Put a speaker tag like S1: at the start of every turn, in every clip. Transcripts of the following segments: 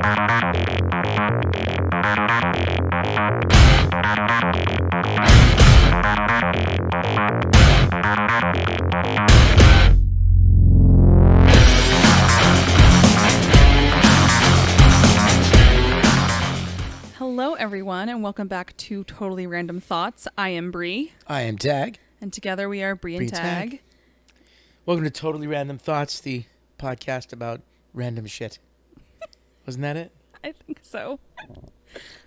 S1: Hello, everyone, and welcome back to Totally Random Thoughts. I am Bree.
S2: I am Tag.
S1: And together we are Bree and Tag.
S2: Welcome to Totally Random Thoughts, the podcast about random shit. Wasn't that it?
S1: I think so.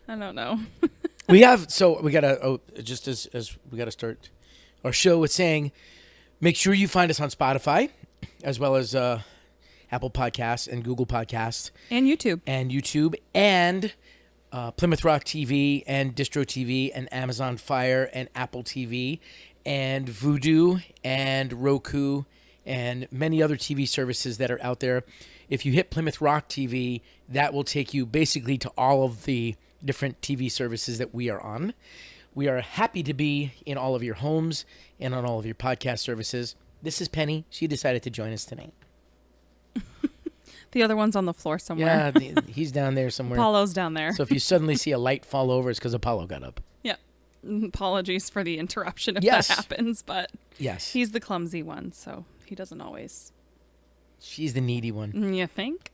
S1: I don't know.
S2: We gotta start our show with saying, make sure you find us on Spotify, as well as Apple Podcasts and Google Podcasts.
S1: And YouTube.
S2: And Plymouth Rock TV and Distro TV and Amazon Fire and Apple TV and Vudu and Roku and many other TV services that are out there. If you hit Plymouth Rock TV, that will take you basically to all of the different TV services that we are on. We are happy to be in all of your homes and on all of your podcast services. This is Penny. She decided to join us tonight.
S1: The other one's on the floor somewhere.
S2: Yeah, he's down there somewhere.
S1: Apollo's down there.
S2: So if you suddenly see a light fall over, it's because Apollo got up.
S1: Yeah. Apologies for the interruption if
S2: Yes.
S1: that happens, but
S2: Yes.
S1: he's the clumsy one, so he doesn't always.
S2: She's the needy one.
S1: You think?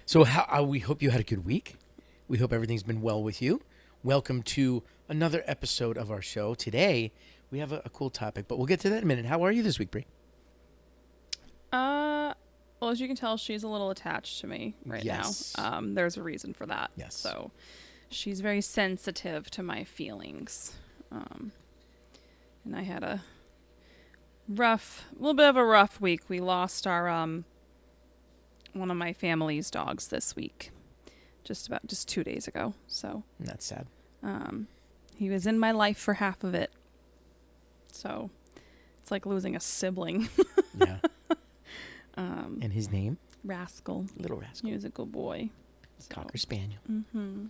S2: So we hope you had a good week. We hope everything's been well with you. Welcome to another episode of our show. Today, we have a cool topic, but we'll get to that in a minute. How are you this week, Brie?
S1: Well, as you can tell, she's a little attached to me right
S2: Yes.
S1: now. There's a reason for that.
S2: Yes.
S1: So she's very sensitive to my feelings. And I had a little bit of a rough week. We lost our, one of my family's dogs this week, just 2 days ago. So
S2: That's sad.
S1: he was in my life for half of it. So it's like losing a sibling.
S2: Yeah. And his name?
S1: Rascal.
S2: Little Rascal.
S1: He was a good boy.
S2: Cocker Spaniel.
S1: Mm-hmm.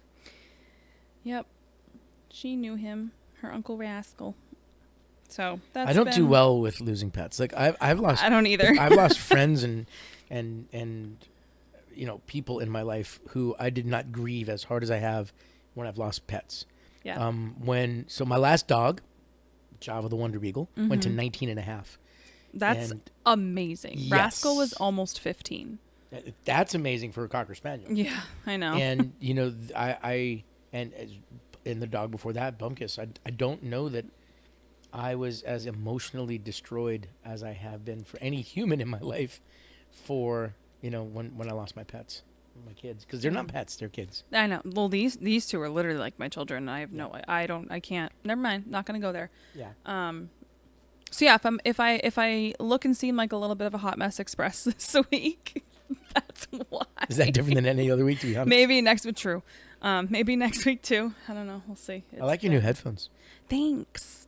S1: Yep. She knew him, her Uncle Rascal. So that's
S2: I don't do well with losing pets. Like I've lost.
S1: I don't either.
S2: I've lost friends and people in my life who I did not grieve as hard as I have when I've lost pets.
S1: Yeah.
S2: So my last dog, Java the Wonder Beagle, went to
S1: Mm-hmm.
S2: 19 and a half.
S1: That's amazing.
S2: Yes.
S1: Rascal was almost 15.
S2: That's amazing for a Cocker Spaniel.
S1: Yeah, I know.
S2: And and the dog before that, Bumpkus, I don't know that I was as emotionally destroyed as I have been for any human in my life for, when I lost my pets, my kids, because they're not pets, they're kids.
S1: I know. Well, these two are literally like my children. I have I can't. Never mind. Not gonna go there.
S2: Yeah.
S1: So yeah, if I look and seem like a little bit of a hot mess express this week, that's why.
S2: Is that different than any other week, to be honest?
S1: Maybe next week, true. Maybe next week too. I don't know. We'll see.
S2: I like your new headphones.
S1: Thanks.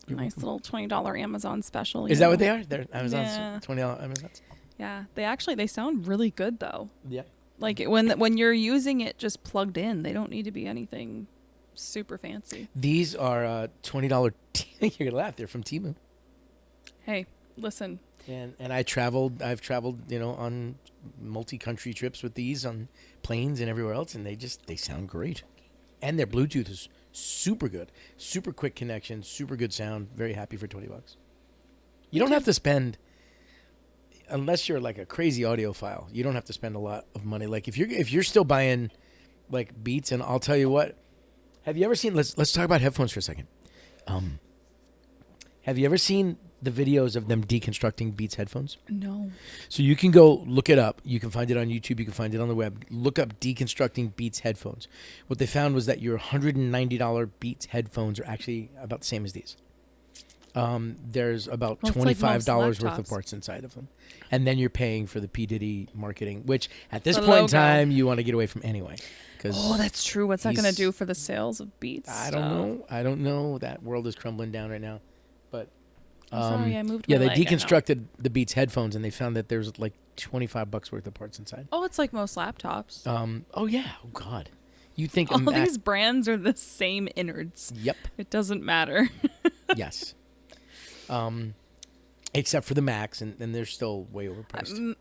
S2: You're
S1: Nice
S2: welcome.
S1: little $20 Amazon special.
S2: Is that what they are? They're Amazon's
S1: Yeah.
S2: $20 Amazons?
S1: Yeah, they sound really good though.
S2: Yeah.
S1: Like when you're using it just plugged in, they don't need to be anything super fancy.
S2: These are $20. You're gonna laugh. They're from Temu.
S1: Hey, listen.
S2: And I've traveled, on multi-country trips with these on planes and everywhere else, and they sound great. And their Bluetooth is super good, super quick connection, super good sound. Very happy for $20. You don't have to spend, unless you're like a crazy audiophile, you don't have to spend a lot of money. Like if you're still buying like Beats, and I'll tell you what, have you ever seen? Let's talk about headphones for a second. Have you ever seen the videos of them deconstructing Beats headphones?
S1: No.
S2: So you can go look it up. You can find it on YouTube. You can find it on the web. Look up deconstructing Beats headphones. What they found was that your $190 Beats headphones are actually about the same as these. There's about $25 worth of parts inside of them. And then you're paying for the P. Diddy marketing, which at this point in time, you want to get away from anyway.
S1: Oh, that's true. What's that going to do for the sales of Beats?
S2: I don't know. That world is crumbling down right now. But
S1: I'm sorry, I moved
S2: yeah,
S1: my
S2: they
S1: leg, I know.
S2: deconstructed the Beats headphones, and they found that there's like $25 worth of parts inside.
S1: Oh, it's like most laptops.
S2: Oh yeah. Oh God. You think
S1: all these brands are the same innards.
S2: Yep.
S1: It doesn't matter.
S2: Yes. Except for the Macs, and they're still way overpriced.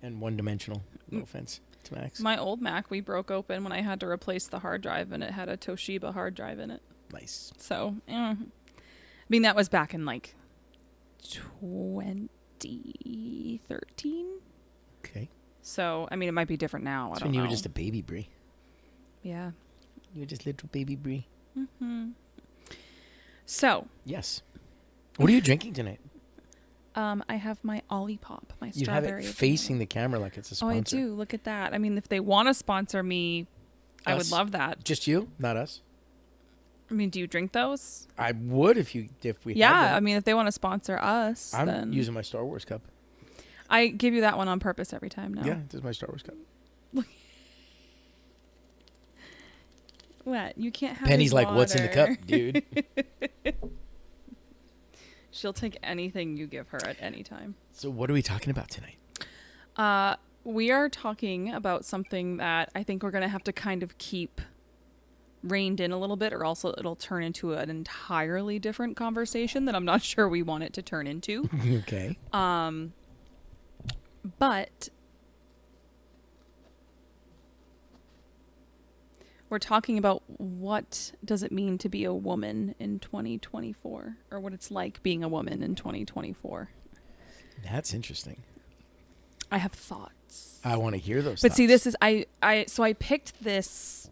S2: and one-dimensional. No offense to Max.
S1: My old Mac we broke open when I had to replace the hard drive, and it had a Toshiba hard drive in it.
S2: Nice.
S1: So, I mean, that was back in like 2013.
S2: Okay.
S1: So, I mean, it might be different now. I
S2: That's
S1: don't
S2: when you
S1: know.
S2: were just a baby, Brie.
S1: Yeah.
S2: You were just little baby Brie.
S1: Mm-hmm. So.
S2: Yes. What are you drinking tonight?
S1: I have my Olipop, my
S2: You have
S1: strawberry.
S2: it facing the camera like it's a
S1: Oh,
S2: sponsor.
S1: I do. Look at that. I mean, if they want to sponsor me, I would
S2: Us?
S1: love that.
S2: Just you, not us.
S1: I mean, do you drink those?
S2: I would if we had
S1: Yeah,
S2: them.
S1: I mean, if they want to sponsor us,
S2: I'm
S1: then
S2: using my Star Wars cup.
S1: I give you that one on purpose every time now.
S2: Yeah, this is my Star Wars cup.
S1: What? You can't have
S2: Penny's
S1: his
S2: like, what's in the cup,
S1: water."
S2: dude?
S1: She'll take anything you give her at any time.
S2: So what are we talking about tonight?
S1: We are talking about something that I think we're going to have to kind of keep reined in a little bit, or else it'll turn into an entirely different conversation that I'm not sure we want it to turn into.
S2: Okay.
S1: But we're talking about what does it mean to be a woman in 2024, or what it's like being a woman in 2024.
S2: That's interesting.
S1: I have thoughts.
S2: I want to hear those
S1: But
S2: thoughts.
S1: see, this is I picked this.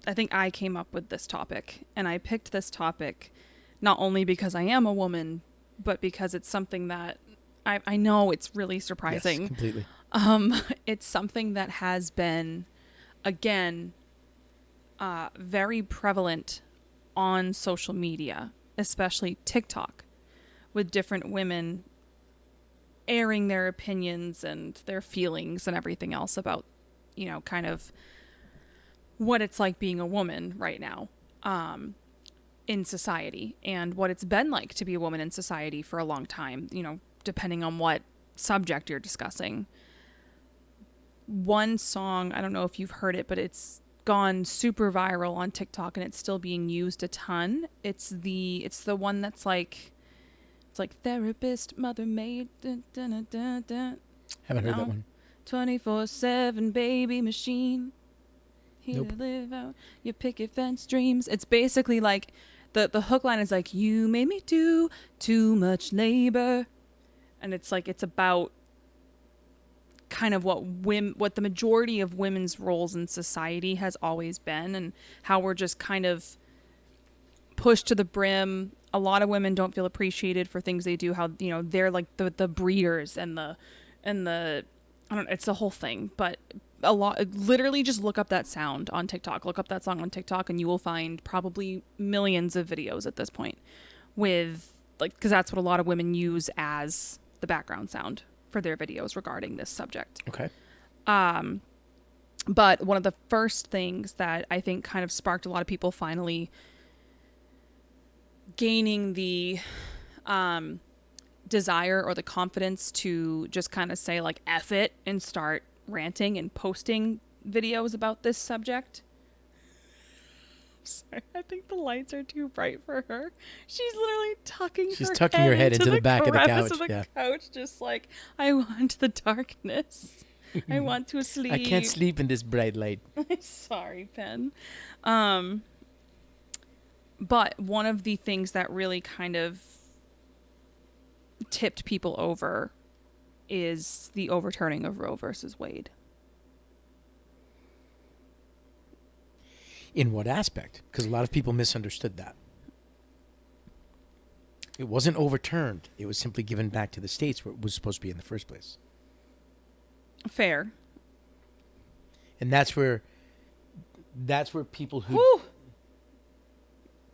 S1: I think I came up with this topic, and I picked this topic not only because I am a woman, but because it's something that I know it's really surprising.
S2: Yes, completely.
S1: It's something that has been, again, very prevalent on social media, especially TikTok, with different women airing their opinions and their feelings and everything else about, kind of what it's like being a woman right now in society, and what it's been like to be a woman in society for a long time, depending on what subject you're discussing. One song, I don't know if you've heard it, but it's gone super viral on TikTok and it's still being used a ton. It's the one that's like, it's like therapist, mother maid, dun, dun, dun, dun, dun.
S2: Haven't heard that one.
S1: 24/7 baby machine. Here
S2: Nope.
S1: to live out your picket fence dreams. It's basically like the hook line is like, you made me do too much labor. And it's like, it's about kind of what the majority of women's roles in society has always been, and how we're just kind of pushed to the brim. A lot of women don't feel appreciated for things they do, how they're like the breeders and the I don't know, it's the whole thing. But a lot, literally just look up that sound on TikTok, look up that song on TikTok, and you will find probably millions of videos at this point with, like, because that's what a lot of women use as the background sound for their videos regarding this subject.
S2: Okay.
S1: But one of the first things that I think kind of sparked a lot of people finally gaining the desire or the confidence to just kind of say, like, F it, and start ranting and posting videos about this subject. Sorry, I think the lights are too bright for her. She's literally tucking her head into the back of the
S2: couch.
S1: Couch, just like, I want the darkness. I want to sleep.
S2: I can't sleep in this bright light.
S1: Sorry, Pen. But one of the things that really kind of tipped people over is the overturning of Roe versus Wade.
S2: In what aspect? Because a lot of people misunderstood that. It wasn't overturned. It was simply given back to the states where it was supposed to be in the first place.
S1: Fair.
S2: And that's where people who
S1: Whew.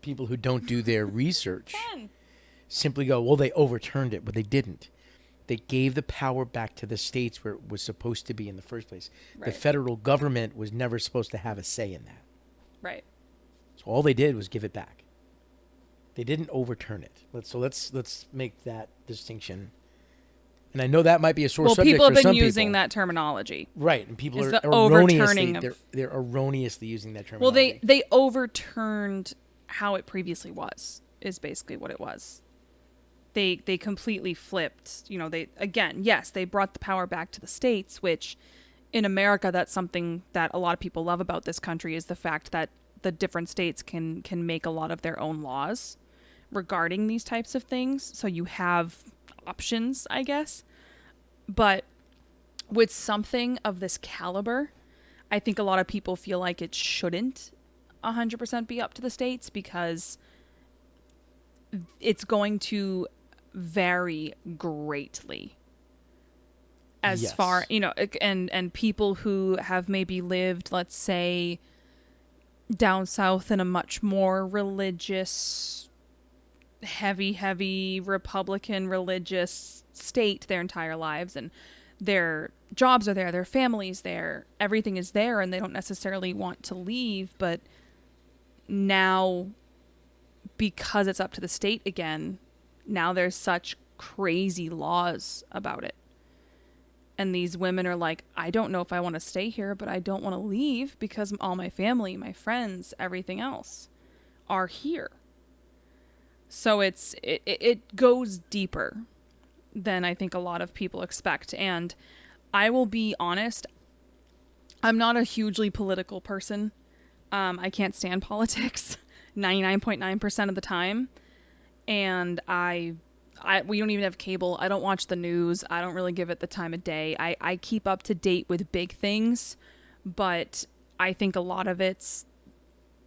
S2: people who don't do their research
S1: Pen.
S2: simply go, well, they overturned it, but they didn't. They gave the power back to the states where it was supposed to be in the first place.
S1: Right.
S2: The federal government was never supposed to have a say in that.
S1: Right.
S2: So all they did was give it back. They didn't overturn it. Let's make that distinction. And I know that might be a sore subject
S1: people have
S2: for some
S1: been using
S2: people.
S1: that terminology.
S2: Right, and people
S1: Is
S2: are
S1: the overturning
S2: erroneously
S1: of-
S2: they're erroneously using that
S1: Well,
S2: terminology.
S1: they overturned how it previously was, is basically what it was. they completely flipped. They, again, yes, they brought the power back to the states, which in America, that's something that a lot of people love about this country, is the fact that the different states can make a lot of their own laws regarding these types of things. So you have options, I guess. But with something of this caliber, I think a lot of people feel like it shouldn't 100% be up to the states, because it's going to vary greatly as
S2: Yes.
S1: far, and people who have maybe lived, let's say, down south in a much more religious, heavy Republican religious state their entire lives, and their jobs are there, their families there, everything is there, and they don't necessarily want to leave. But now, because it's up to the state again, now there's such crazy laws about it. And these women are like, I don't know if I want to stay here, but I don't want to leave because all my family, my friends, everything else are here. So it goes deeper than I think a lot of people expect. And I will be honest, I'm not a hugely political person. I can't stand politics 99.9% of the time. And we don't even have cable. I don't watch the news. I don't really give it the time of day. I keep up to date with big things, but I think a lot of it's,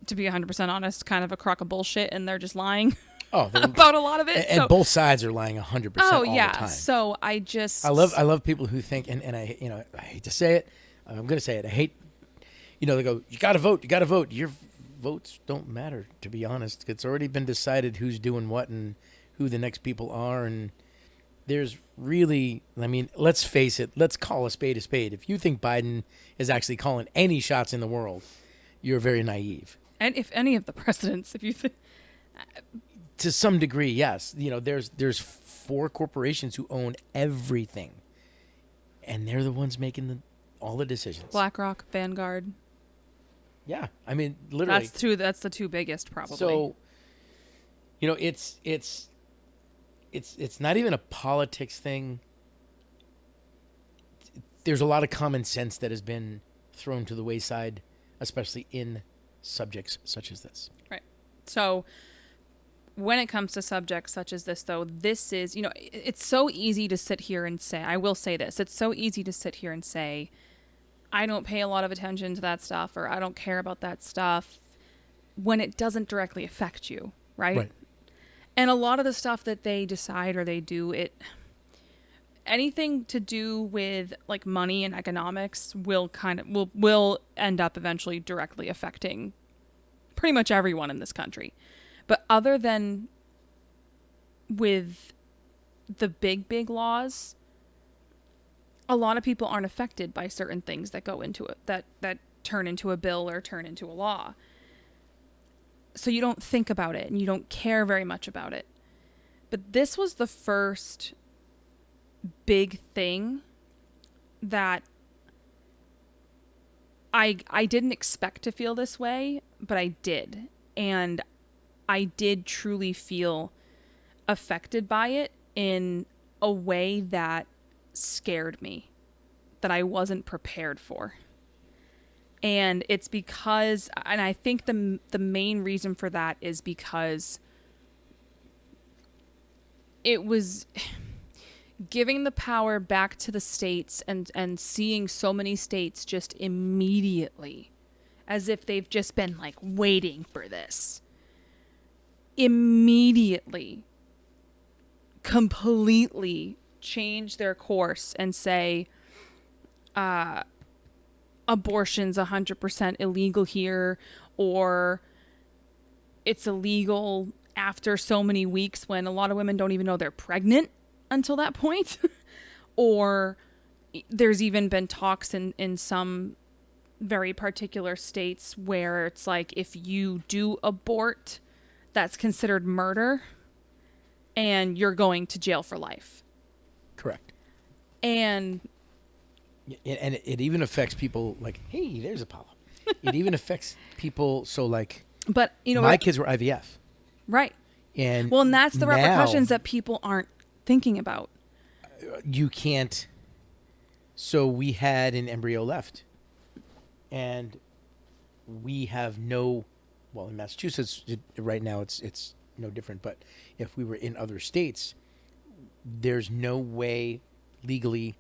S1: to be 100% honest, kind of a crock of bullshit, and they're just lying about a lot of it.
S2: And both sides are lying 100% all the time.
S1: So I
S2: love people who think, and I hate to say it, I'm going to say it. I hate, they go, you got to vote. Your votes don't matter, to be honest. It's already been decided who's doing what and who the next people are. And there's really, let's face it, let's call a spade a spade. If you think Biden is actually calling any shots in the world, you're very naive.
S1: And if any of the presidents, if you think,
S2: to some degree, yes. There's 4 corporations who own everything, and they're the ones making all the decisions.
S1: BlackRock, Vanguard.
S2: Yeah, literally.
S1: That's the 2 biggest, probably.
S2: So, it's not even a politics thing. There's a lot of common sense that has been thrown to the wayside, especially in subjects such as this.
S1: Right. So when it comes to subjects such as this, though, this is, it's so easy to sit here and say, I will say this, it's so easy to sit here and say, I don't pay a lot of attention to that stuff, or I don't care about that stuff, when it doesn't directly affect you, right? And a lot of the stuff that they decide or they do, anything to do with like money and economics will end up eventually directly affecting pretty much everyone in this country. But other than with the big laws, a lot of people aren't affected by certain things that go into it, that turn into a bill or turn into a law. So you don't think about it and you don't care very much about it. But this was the first big thing that I didn't expect to feel this way, but I did. And I did truly feel affected by it in a way that scared me, that I wasn't prepared for. And it's because, and I think the main reason for that is because it was giving the power back to the states and seeing so many states just immediately, as if they've just been like waiting for this, immediately completely change their course and say abortion's 100% illegal here, or it's illegal after so many weeks, when a lot of women don't even know they're pregnant until that point. Or there's even been talks in some very particular states where it's like, if you do abort, that's considered murder and you're going to jail for life.
S2: Correct.
S1: And
S2: it even affects people like, hey, there's Apollo. It even affects people. So like,
S1: but
S2: my kids were IVF.
S1: Right.
S2: And
S1: Well, and that's the
S2: now
S1: repercussions that people aren't thinking about.
S2: you can't. So we had an embryo left, and we have no. Well, in Massachusetts right now, it's no different. But if we were in other states, there's no way legally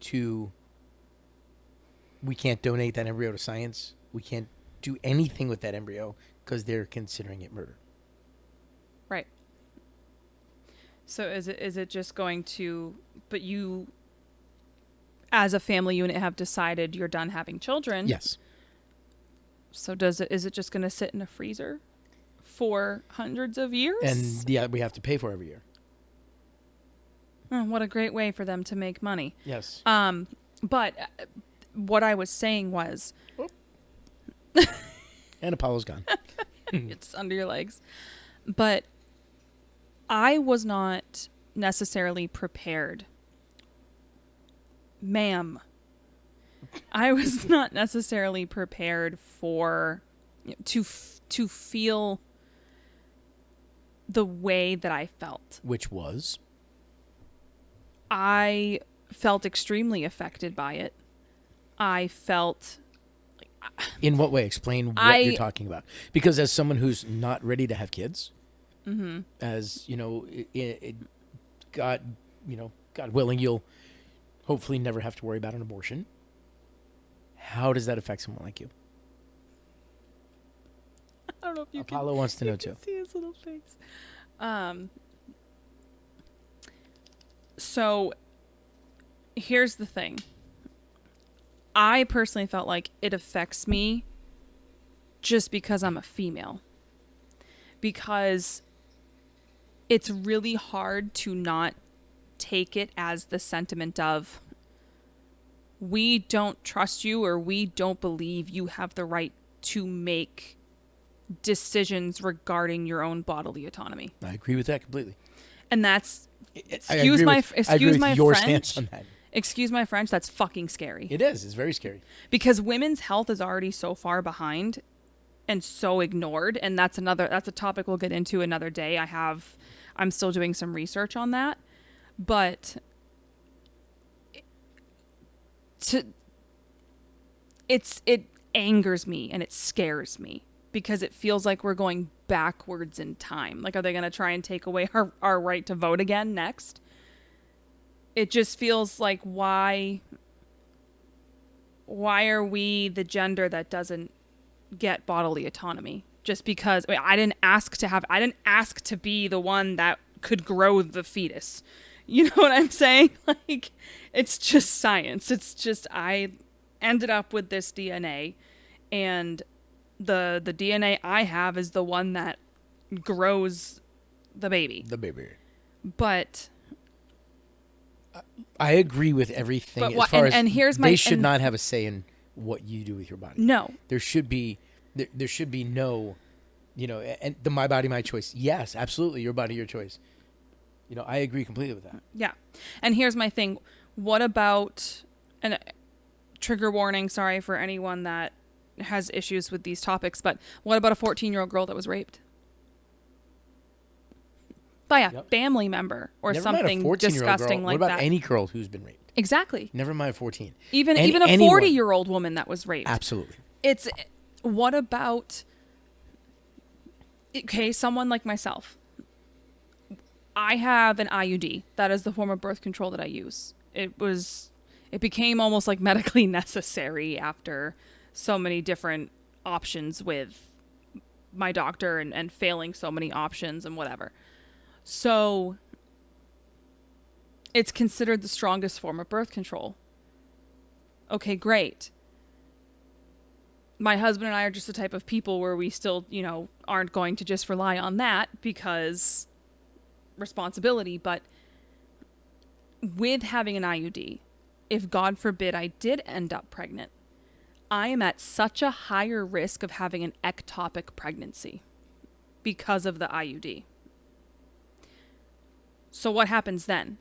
S2: to. We can't donate that embryo to science. We can't do anything with that embryo because they're considering it murder.
S1: Right. So is it just going to, but you as a family unit have decided you're done having children.
S2: Yes.
S1: So is it just going to sit in a freezer for hundreds of years?
S2: And yeah, we have to pay for it every year.
S1: Oh, what a great way for them to make money.
S2: Yes.
S1: But what I was saying was
S2: And Apollo's gone.
S1: it's under your legs. But I was not necessarily prepared. Ma'am. I was not necessarily prepared for to feel the way that I felt.
S2: Which was?
S1: I felt extremely affected by it. I felt...
S2: In what way? Explain what you're talking about. Because as someone who's not ready to have kids, as, you know, God willing, you'll hopefully never have to worry about an abortion. How does that affect someone like you?
S1: I don't know if you
S2: Apollo wants to know too.
S1: see his little face. So here's the thing. I personally felt like it affects me just because I'm a female. Because it's really hard to not take it as the sentiment of, we don't trust you, or we don't believe you have the right to make decisions regarding your own bodily autonomy.
S2: I agree with that completely.
S1: And that's,
S2: I
S1: excuse
S2: agree
S1: my
S2: with your
S1: French.
S2: stance on that.
S1: Excuse my French, that's fucking scary.
S2: It is. It's very scary.
S1: Because women's health is already so far behind and so ignored, and that's a topic we'll get into another day. I'm still doing some research on that. But it angers me and it scares me because it feels like we're going backwards in time. Like, are they going to try and take away our right to vote again next? It just feels like, why are we the gender that doesn't get bodily autonomy? Just because I didn't ask to be the one that could grow the fetus. You know what I'm saying? Like, it's just science. It's just, I ended up with this DNA, and the DNA I have is the one that grows the baby.
S2: The baby.
S1: But
S2: I agree with everything.
S1: But
S2: as far as
S1: and here's my,
S2: they should not have a say in what you do with your body.
S1: No.
S2: There should be no, you know, and the my body, my choice. Yes, absolutely. Your body, your choice. You know, I agree completely with that.
S1: Yeah. And here's my thing. What about, and trigger warning, sorry for anyone that has issues with these topics, but what about a 14-year-old girl that was raped? By a family member or
S2: Never
S1: something
S2: mind a 14-year-old
S1: disgusting
S2: girl.
S1: like that.
S2: What about any girl who's been raped?
S1: Exactly.
S2: Never mind 14.
S1: Even a 40-year-old woman that was raped.
S2: Absolutely.
S1: It's, what about, okay, someone like myself. I have an IUD. That is the form of birth control that I use. It became almost like medically necessary after so many different options with my doctor and failing so many options and whatever. So it's considered the strongest form of birth control. Okay, great. My husband and I are just the type of people where we still, you know, aren't going to just rely on that because responsibility. But with having an IUD, if God forbid I did end up pregnant, I am at such a higher risk of having an ectopic pregnancy because of the IUD. So what happens then?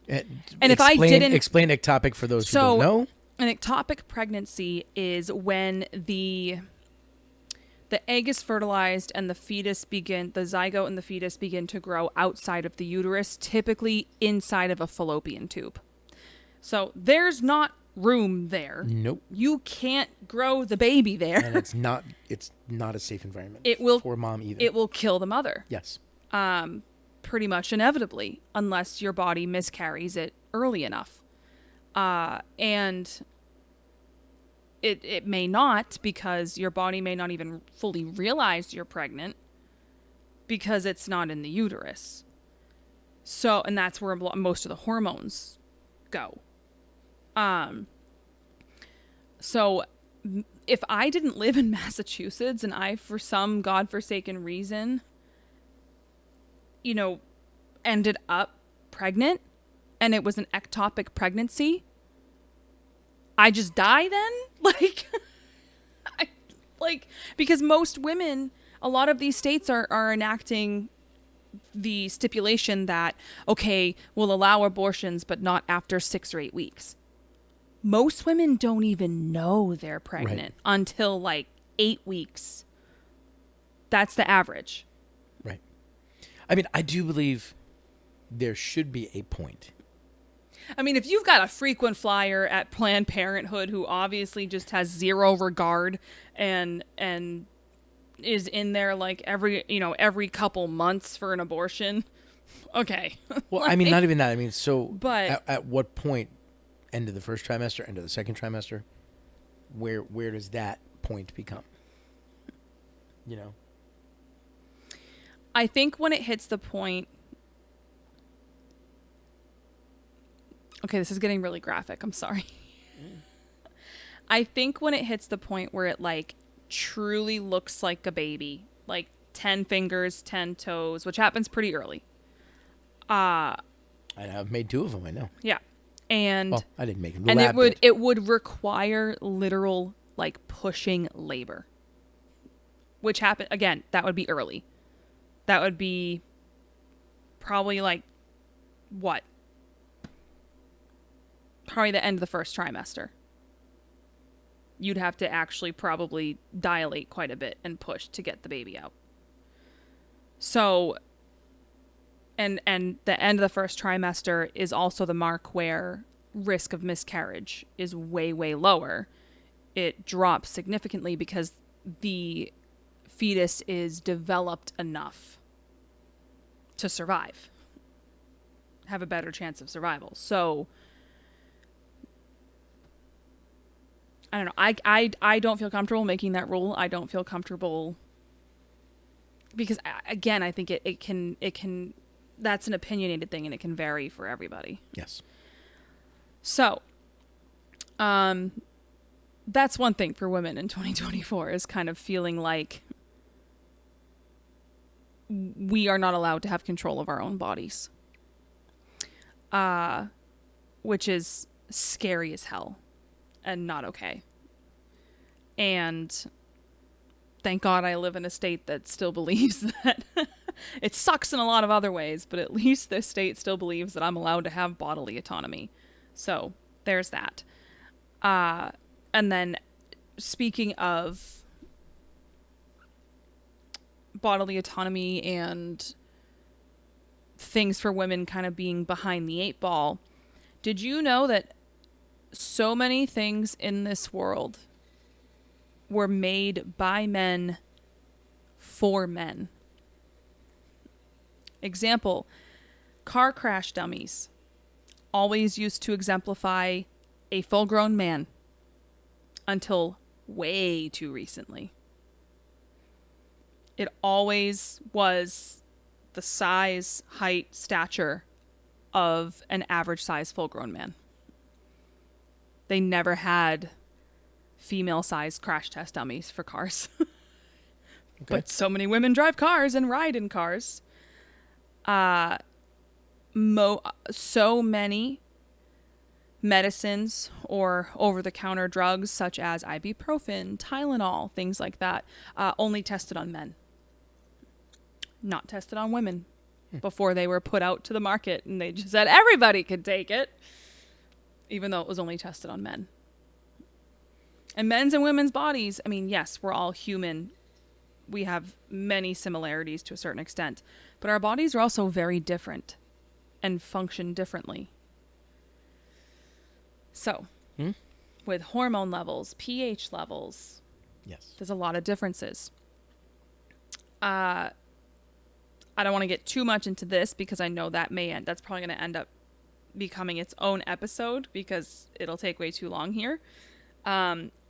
S1: And if I didn't
S2: explain ectopic for those who don't know,
S1: an ectopic pregnancy is when the the egg is fertilized and the zygote and the fetus begin to grow outside of the uterus, typically inside of a fallopian tube. So there's not room there.
S2: Nope.
S1: You can't grow the baby there.
S2: And it's not a safe environment for mom either.
S1: It will kill the mother.
S2: Yes.
S1: Pretty much inevitably, unless your body miscarries it early enough. And it may not, because your body may not even fully realize you're pregnant because it's not in the uterus. So, and that's where most of the hormones go. So if I didn't live in Massachusetts and I, for some godforsaken reason, ended up pregnant and it was an ectopic pregnancy, I just die then? Because most women, a lot of these states are enacting the stipulation that, okay, we'll allow abortions, but not after 6 or 8 weeks. Most women don't even know they're pregnant until 8 weeks. That's the average.
S2: Right. I mean, I do believe there should be a point.
S1: I mean, if you've got a frequent flyer at Planned Parenthood who obviously just has zero regard and is in there every couple months for an abortion, okay.
S2: Well, I mean, not even that. I mean,
S1: but
S2: at what point, end of the first trimester, end of the second trimester, where does that point become?
S1: I think when it hits the point. Okay, this is getting really graphic. I'm sorry. I think when it hits the point where it truly looks like a baby, 10 fingers, 10 toes, which happens pretty early.
S2: I've made 2 of them, I know.
S1: Yeah. And
S2: well, I didn't make them.
S1: And it would require literal pushing labor. Which happen again, that would be early. That would be probably what? Probably the end of the first trimester. You'd have to actually probably dilate quite a bit and push to get the baby out. So, and the end of the first trimester is also the mark where risk of miscarriage is way, way lower. It drops significantly because the fetus is developed enough to survive, have a better chance of survival. So, I don't know. I don't feel comfortable making that rule. I don't feel comfortable because, again, I think it can that's an opinionated thing and it can vary for everybody.
S2: Yes.
S1: So, that's one thing for women in 2024 is kind of feeling like we are not allowed to have control of our own bodies, which is scary as hell. And not okay. And thank God I live in a state that still believes that it sucks in a lot of other ways, but at least this state still believes that I'm allowed to have bodily autonomy. So there's that. And then speaking of bodily autonomy and things for women kind of being behind the 8 ball, did you know that so many things in this world were made by men for men? Example, car crash dummies always used to exemplify a full-grown man until way too recently. It always was the size, height, stature of an average-size full-grown man. They never had female-sized crash test dummies for cars. Okay. But so many women drive cars and ride in cars. So many medicines or over-the-counter drugs such as ibuprofen, Tylenol, things like that, only tested on men. Not tested on women before they were put out to the market, and they just said everybody could take it, even though it was only tested on men. And men's and women's bodies, I mean, yes, we're all human we have many similarities to a certain extent, but our bodies are also very different and function differently. So, with hormone levels, pH levels,
S2: Yes.
S1: there's a lot of differences. I don't want to get too much into this because I know that's probably going to end up becoming its own episode because it'll take way too long here.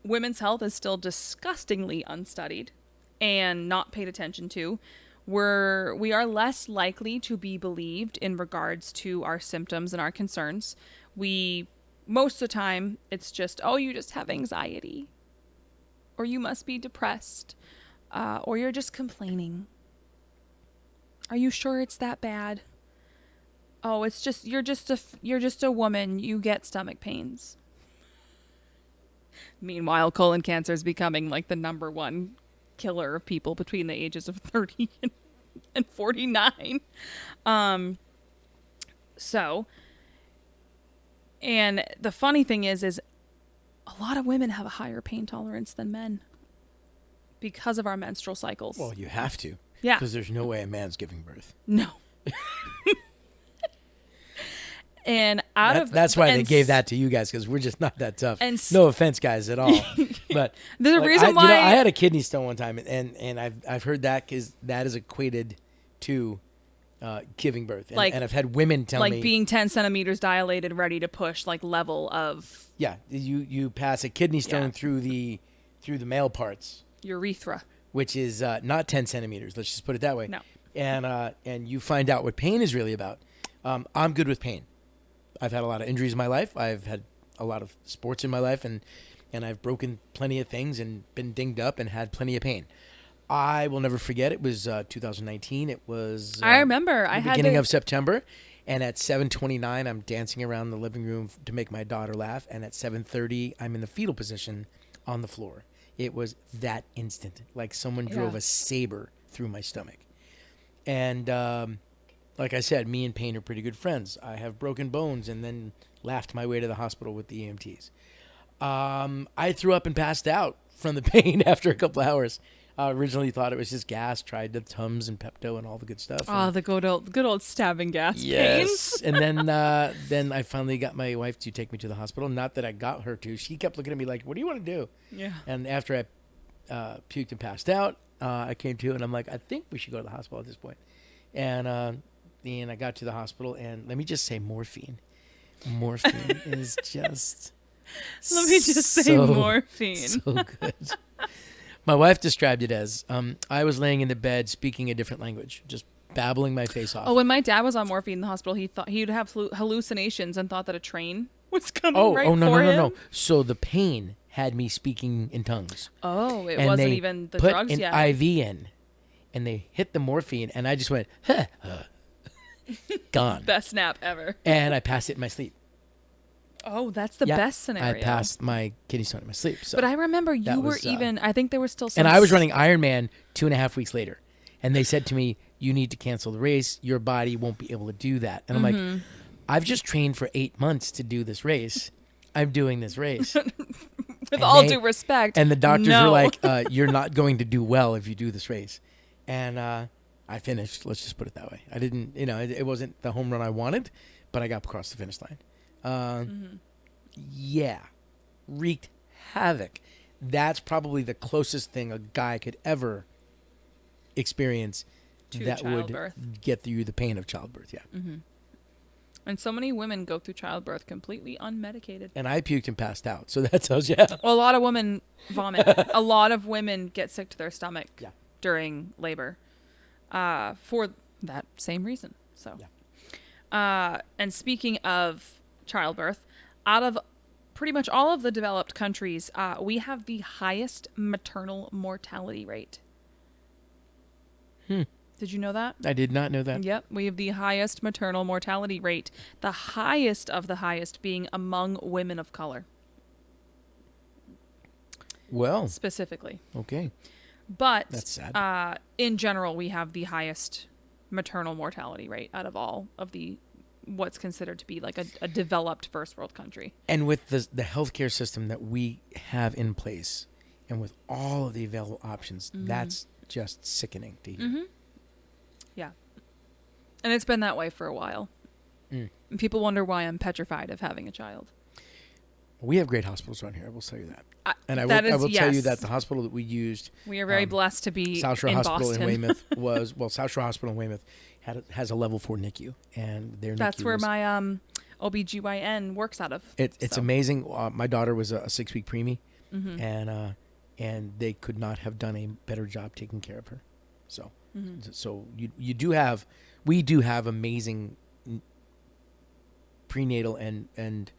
S1: Women's health is still disgustingly unstudied and not paid attention to. We are less likely to be believed in regards to our symptoms and our concerns. Most of the time, it's just, oh, you just have anxiety, or you must be depressed, or you're just complaining. Are you sure it's that bad? Oh, it's just you're just a woman. You get stomach pains. Meanwhile, colon cancer is becoming like the number one killer of people between the ages of 30 and 49. So, and the funny thing is a lot of women have a higher pain tolerance than men because of our menstrual cycles.
S2: Well, you have to.
S1: Yeah.
S2: Because there's no way a man's giving birth.
S1: No. And
S2: that's why they gave that to you guys, because we're just not that tough.
S1: And
S2: no offense, guys, at all. But
S1: there's a reason why
S2: I had a kidney stone one time, and I've heard that because that is equated to giving birth. And, and I've had women tell me,
S1: like being 10 centimeters dilated, ready to push, like level of
S2: you pass a kidney stone through the male parts,
S1: urethra,
S2: which is not 10 centimeters. Let's just put it that way.
S1: No.
S2: And you find out what pain is really about. I'm good with pain. I've had a lot of injuries in my life. I've had a lot of sports in my life, and I've broken plenty of things and been dinged up and had plenty of pain. I will never forget. It was 2019. It was
S1: I remember
S2: the beginning of September, and at 7:29, I'm dancing around the living room to make my daughter laugh, and at 7:30, I'm in the fetal position on the floor. It was that instant, like someone drove a saber through my stomach. And like I said, me and pain are pretty good friends. I have broken bones and then laughed my way to the hospital with the EMTs. I threw up and passed out from the pain after a couple hours. Originally thought it was just gas, tried the Tums and Pepto and all the good stuff.
S1: Oh, the good old stabbing gas
S2: yes.
S1: pains.
S2: And then I finally got my wife to take me to the hospital. Not that I got her to. She kept looking at me like, what do you want to do?
S1: Yeah.
S2: And after I puked and passed out, I came to, and I'm like, I think we should go to the hospital at this point. And I got to the hospital, and let me just say morphine. Morphine is just
S1: Let me just say morphine.
S2: So good. My wife described it as, I was laying in the bed speaking a different language, just babbling my face off.
S1: Oh, when my dad was on morphine in the hospital, he thought he'd have hallucinations and thought that a train was coming for him.
S2: No. So the pain had me speaking in tongues.
S1: Oh, it wasn't even the drugs yet.
S2: Put an IV in, and they hit the morphine, and I just went, gone.
S1: Best nap ever.
S2: And I passed it in my sleep.
S1: Oh, that's the best scenario.
S2: I passed my kidney stone in my sleep. So
S1: but I remember you were I think there was still some...
S2: And I was running Ironman 2.5 weeks later. And they said to me, you need to cancel the race. Your body won't be able to do that. And I'm like, I've just trained for 8 months to do this race. I'm doing this race.
S1: With all due respect.
S2: And the doctors were like, you're not going to do well if you do this race. And I finished. Let's just put it that way. I didn't, it wasn't the home run I wanted, but I got across the finish line. Yeah, wreaked havoc. That's probably the closest thing a guy could ever experience that
S1: childbirth.
S2: Would get through the pain of childbirth. Yeah.
S1: Mm-hmm. And so many women go through childbirth completely unmedicated.
S2: And I puked and passed out, so that tells you.
S1: Well, a lot of women vomit. A lot of women get sick to their stomach during labor for that same reason. So, and speaking of childbirth, out of pretty much all of the developed countries, we have the highest maternal mortality rate. Did you know that?
S2: I did not know that.
S1: Yep, we have the highest maternal mortality rate, the highest of the highest being among women of color.
S2: Well,
S1: specifically.
S2: Okay.
S1: But
S2: that's sad.
S1: In general, we have the highest maternal mortality rate out of all of the what's considered to be like a developed first world country.
S2: And with the healthcare system that we have in place, and with all of the available options, that's just sickening to hear.
S1: Mm-hmm. Yeah. And it's been that way for a while.
S2: Mm.
S1: And people wonder why I'm petrified of having a child.
S2: We have great hospitals around here. I will tell you that. And I will tell you that the hospital that we used,
S1: we are very blessed to be
S2: South Shore
S1: in
S2: Hospital
S1: Boston.
S2: in Weymouth South Shore Hospital in Weymouth has a level 4 NICU, and their
S1: That's
S2: NICU
S1: where
S2: was,
S1: my OBGYN works out of.
S2: it's amazing. My daughter was a 6-week preemie,
S1: Mm-hmm.
S2: and they could not have done a better job taking care of her. So,
S1: Mm-hmm.
S2: so we do have amazing prenatal and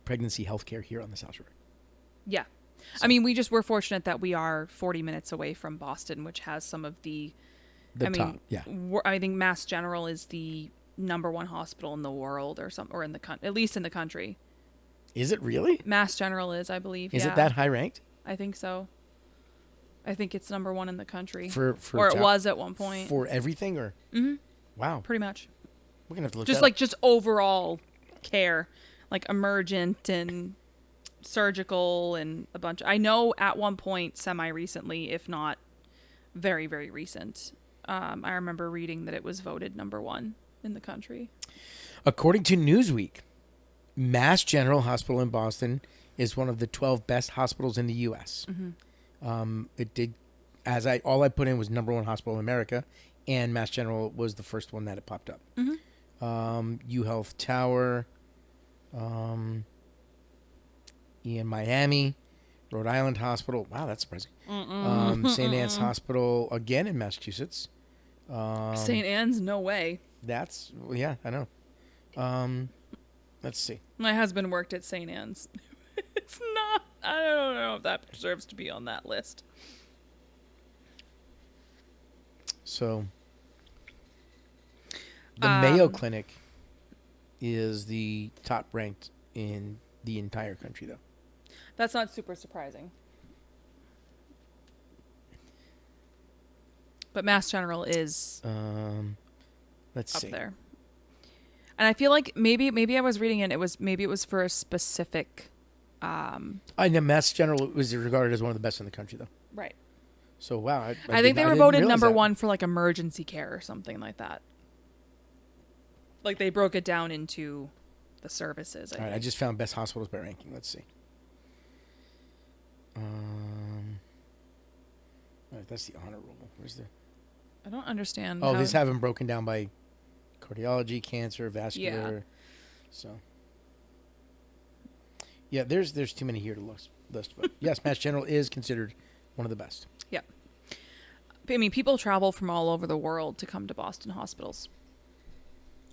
S2: pregnancy health care here on the South Shore.
S1: Yeah.
S2: So,
S1: I mean, we're fortunate that we are 40 minutes away from Boston, which has some of
S2: top, yeah.
S1: I think Mass General is the #1 hospital in the world or in the at least in the country.
S2: Is it really?
S1: Mass General is, I believe.
S2: Is
S1: yeah.
S2: it that high ranked?
S1: I think so. I think it's #1 in the country.
S2: Or
S1: it was at one point.
S2: For everything or?
S1: Mm-hmm.
S2: Wow.
S1: Pretty much.
S2: We're going to have to look
S1: Just
S2: that up.
S1: just overall care, like emergent and surgical and a bunch. I know at one point, semi-recently, if not very, very recent, I remember reading that it was voted #1 in the country.
S2: According to Newsweek, Mass General Hospital in Boston is one of the 12 best hospitals in the U.S.
S1: Mm-hmm.
S2: It did, all I put in was #1 hospital in America, and Mass General was the first one that it popped up.
S1: Mm-hmm.
S2: UHealth Tower, in Miami, Rhode Island Hospital. Wow, that's surprising. St. Anne's Hospital, again in Massachusetts.
S1: St. Anne's, no way.
S2: Yeah, I know. Let's see.
S1: My husband worked at St. Anne's. It's not. I don't know if that deserves to be on that list.
S2: So, the Mayo Clinic is the top ranked in the entire country, though.
S1: That's not super surprising. But Mass General is
S2: Let's
S1: up
S2: see.
S1: there. And I feel like maybe I was reading it. It was for a specific.
S2: I know Mass General was regarded as one of the best in the country, though.
S1: Right.
S2: So wow,
S1: I think they were voted #1 for like emergency care or something like that. Like they broke it down into the services.
S2: All right, I just found best hospitals by ranking. Let's see. All right, that's the honor roll. Where's the?
S1: I don't understand.
S2: Oh, these have them broken down by cardiology, cancer, vascular.
S1: Yeah.
S2: So. Yeah, there's too many here to list, but yes, Mass General is considered one of the best.
S1: Yeah. I mean, people travel from all over the world to come to Boston hospitals.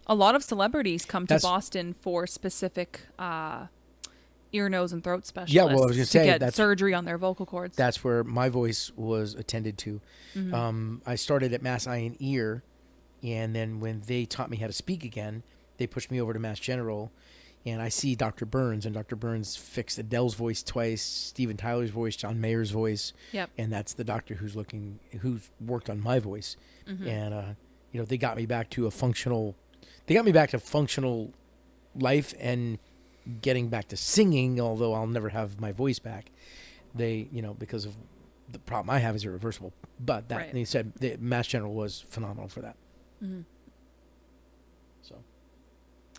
S1: A lot of celebrities come to Boston for specific ear, nose, and throat specialists.
S2: Yeah, well, I was going to say
S1: get surgery on their vocal cords.
S2: That's where my voice was attended to.
S1: Mm-hmm.
S2: I started at Mass Eye and Ear, and then when they taught me how to speak again, they pushed me over to Mass General, and I see Dr. Burns, and Dr. Burns fixed Adele's voice twice, Steven Tyler's voice, John Mayer's voice.
S1: Yep.
S2: And that's the doctor who's worked on my voice.
S1: Mm-hmm.
S2: And they got me back to functional life and getting back to singing, although I'll never have my voice back. They, because of the problem I have is irreversible. But that they said the Mass General was phenomenal for that.
S1: Mm-hmm.
S2: So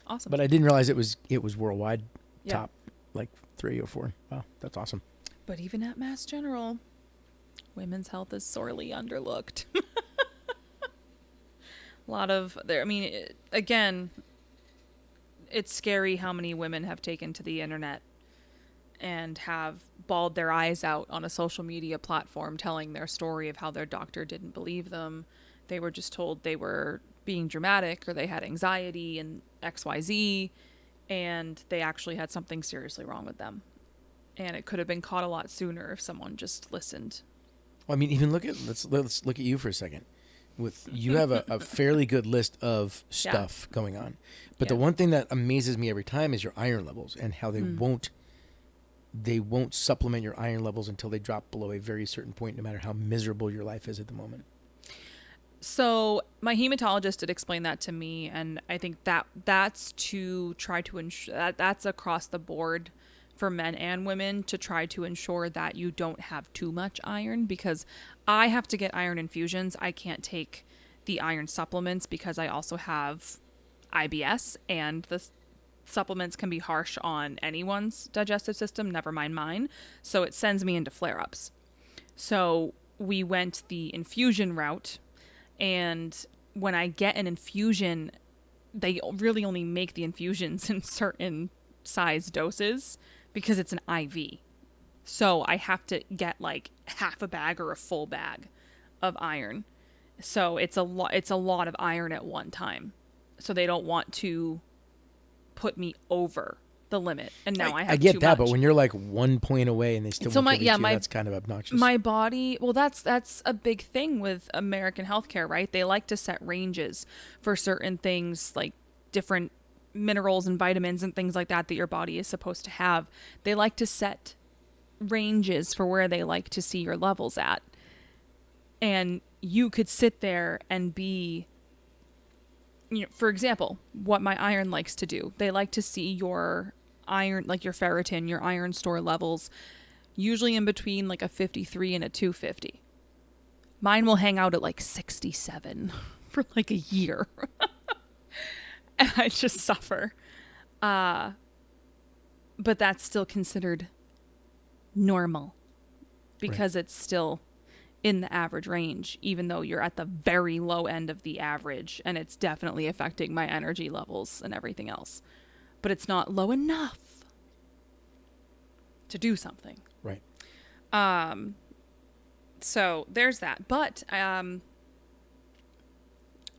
S1: awesome.
S2: But I didn't realize it was worldwide top like 3 or 4. Wow, that's awesome.
S1: But even at Mass General, women's health is sorely underlooked. A lot of there. I mean, again, it's scary how many women have taken to the internet and have bawled their eyes out on a social media platform telling their story of how their doctor didn't believe them. They were just told they were being dramatic or they had anxiety and XYZ, and they actually had something seriously wrong with them. And it could have been caught a lot sooner if someone just listened.
S2: Well, I mean, even let's look at you for a second. You have a fairly good list of stuff going on, but the one thing that amazes me every time is your iron levels and how they won't supplement your iron levels until they drop below a very certain point, no matter how miserable your life is at the moment.
S1: So my hematologist did explain that to me, and I think that's to try to ensure that's across the board for men and women to try to ensure that you don't have too much iron, because I have to get iron infusions. I can't take the iron supplements because I also have IBS, and the supplements can be harsh on anyone's digestive system, never mind mine. So it sends me into flare-ups. So we went the infusion route, and when I get an infusion, they really only make the infusions in certain size doses because it's an IV. So I have to get like half a bag or a full bag of iron. So it's a lot of iron at one time. So they don't want to put me over the limit, and now I have
S2: I get
S1: too
S2: that,
S1: much.
S2: but when you're like 1 point away and they still
S1: So
S2: won't
S1: my
S2: give it
S1: yeah
S2: to you,
S1: my
S2: that's kind of obnoxious.
S1: my body, well, that's a big thing with American healthcare, right? They like to set ranges for certain things, like different minerals and vitamins and things like that that your body is supposed to have. They like to set ranges for where they like to see your levels at, and you could sit there and be, you know, for example, what my iron likes to do. They like to see your iron, like your ferritin, your iron store levels, usually in between like a 53 and a 250. Mine will hang out at like 67 for like a year. And I just suffer. But that's still considered normal because it's still in the average range, even though you're at the very low end of the average, and it's definitely affecting my energy levels and everything else. But it's not low enough to do something.
S2: Right.
S1: So there's that. But I'm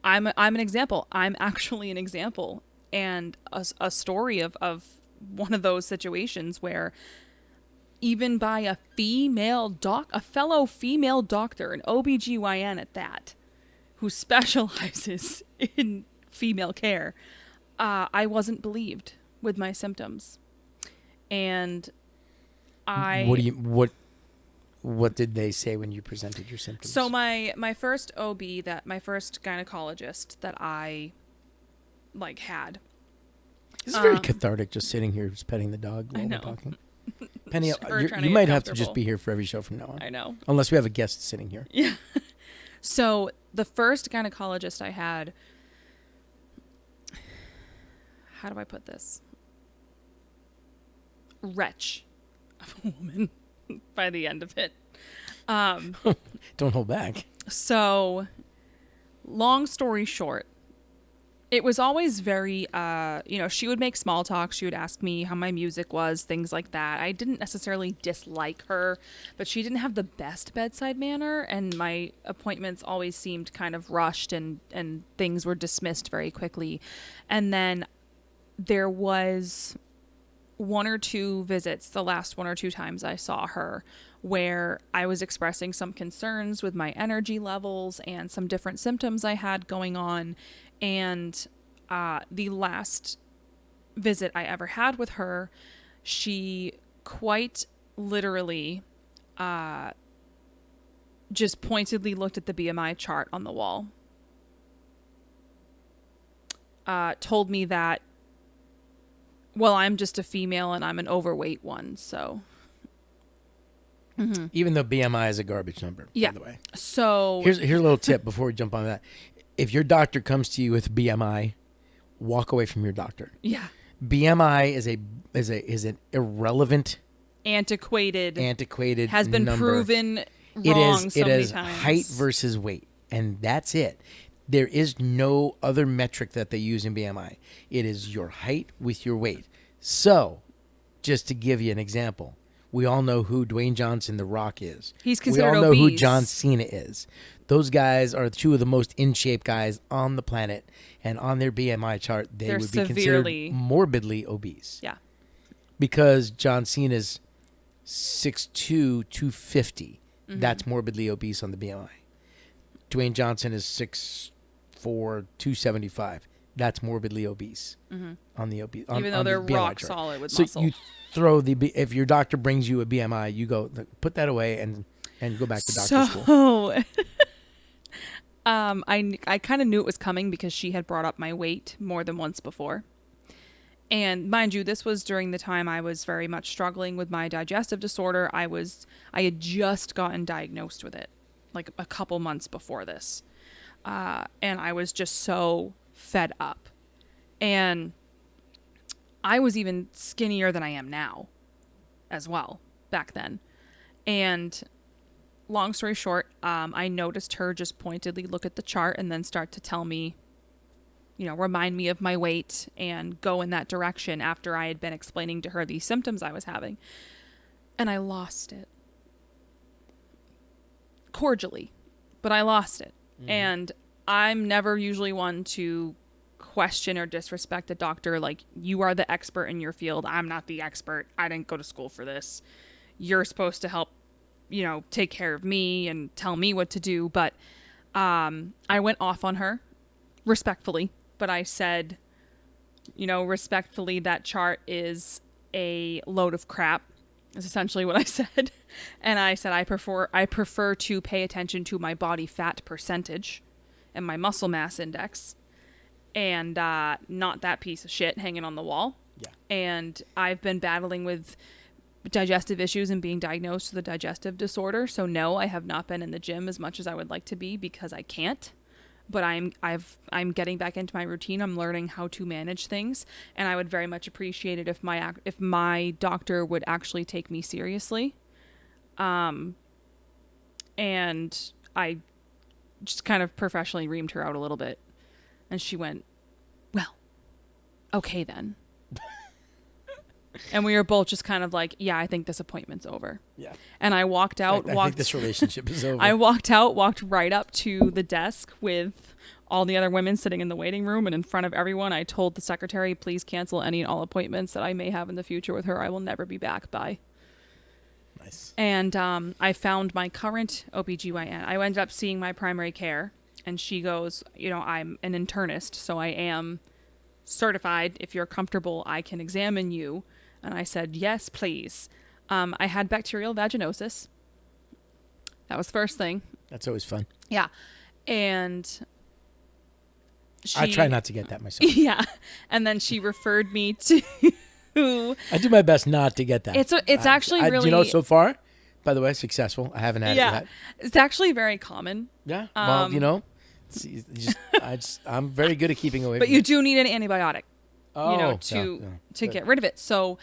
S1: an example. I'm actually an example and a story of one of those situations where even by a fellow female doctor, an OBGYN at that, who specializes in female care, I wasn't believed with my symptoms. And
S2: what did they say when you presented your symptoms?
S1: So my first my first gynecologist that I like had.
S2: This is very cathartic, just sitting here just petting the dog while we're talking. Penny, you might have to just be here for every show from now on.
S1: I know.
S2: Unless we have a guest sitting here.
S1: Yeah. So the first gynecologist I had, how do I put this? Wretch of a woman by the end of it.
S2: Don't hold back.
S1: So, long story short, it was always very, she would make small talk. She would ask me how my music was, things like that. I didn't necessarily dislike her, but she didn't have the best bedside manner, and my appointments always seemed kind of rushed, and things were dismissed very quickly. And then there was one or two visits, the last one or two times I saw her, where I was expressing some concerns with my energy levels and some different symptoms I had going on. And the last visit I ever had with her, she quite literally just pointedly looked at the BMI chart on the wall. Told me that, well, I'm just a female and I'm an overweight one, so... Mm-hmm.
S2: Even though BMI is a garbage number, by the way.
S1: So
S2: here's a little tip before we jump on that. If your doctor comes to you with BMI, walk away from your doctor.
S1: Yeah.
S2: BMI is an irrelevant,
S1: antiquated has been
S2: number.
S1: Proven wrong so many times.
S2: Height versus weight, and that's it. There is no other metric that they use in BMI. It is your height with your weight. So, just to give you an example, we all know who Dwayne Johnson, The Rock, is.
S1: He's considered
S2: obese. We all know
S1: obese.
S2: who John Cena is. Those guys are two of the most in-shape guys on the planet, and on their BMI chart, they're would be considered morbidly obese.
S1: Yeah.
S2: Because John Cena's 6'2", 250. Mm-hmm. That's morbidly obese on the BMI. Dwayne Johnson is 6'4", 275. That's morbidly obese on the obese.
S1: Even though they're rock solid with muscle.
S2: So you throw if your doctor brings you a BMI, you go put that away and go back to doctor school.
S1: I kind of knew it was coming because she had brought up my weight more than once before, And mind you, this was during the time I was very much struggling with my digestive disorder. I had just gotten diagnosed with it like a couple months before this. And I was just so fed up. And I was even skinnier than I am now as well back then. And long story short, I noticed her just pointedly look at the chart and then start to tell me, remind me of my weight and go in that direction after I had been explaining to her these symptoms I was having. And I lost it. Cordially, but I lost it. And I'm never usually one to question or disrespect a doctor. Like, you are the expert in your field. I'm not the expert. I didn't go to school for this. You're supposed to help, take care of me and tell me what to do. But I went off on her respectfully, but I said, respectfully, that chart is a load of crap. Is essentially what I said. And I said I prefer to pay attention to my body fat percentage and my muscle mass index, and not that piece of shit hanging on the wall.
S2: Yeah.
S1: And I've been battling with digestive issues and being diagnosed with a digestive disorder. So no, I have not been in the gym as much as I would like to be because I can't. But I'm getting back into my routine. I'm learning how to manage things, and I would very much appreciate it if my doctor would actually take me seriously. And I just kind of professionally reamed her out a little bit, and she went, "Well, okay then." And we were both just kind of like, "Yeah, I think this appointment's over."
S2: Yeah.
S1: And I walked out.
S2: I think this relationship is over.
S1: I walked right up to the desk with all the other women sitting in the waiting room, and in front of everyone, I told the secretary, "Please cancel any and all appointments that I may have in the future with her. I will never be back. Bye."
S2: Nice.
S1: And I found my current OBGYN. I ended up seeing my primary care, and she goes, "I'm an internist, so I am certified. If you're comfortable, I can examine you." And I said, "Yes, please." I had bacterial vaginosis. That was the first thing.
S2: That's always fun.
S1: Yeah. And
S2: I try not to get that myself.
S1: Yeah. And then she referred me to...
S2: I do my best not to get that.
S1: It's actually really...
S2: so far, by the way, successful. I haven't had it yet.
S1: It's actually very common.
S2: Yeah. Well, I'm very good at keeping away
S1: but
S2: from
S1: you
S2: it.
S1: do need an antibiotic.
S2: Oh,
S1: to get rid of it. So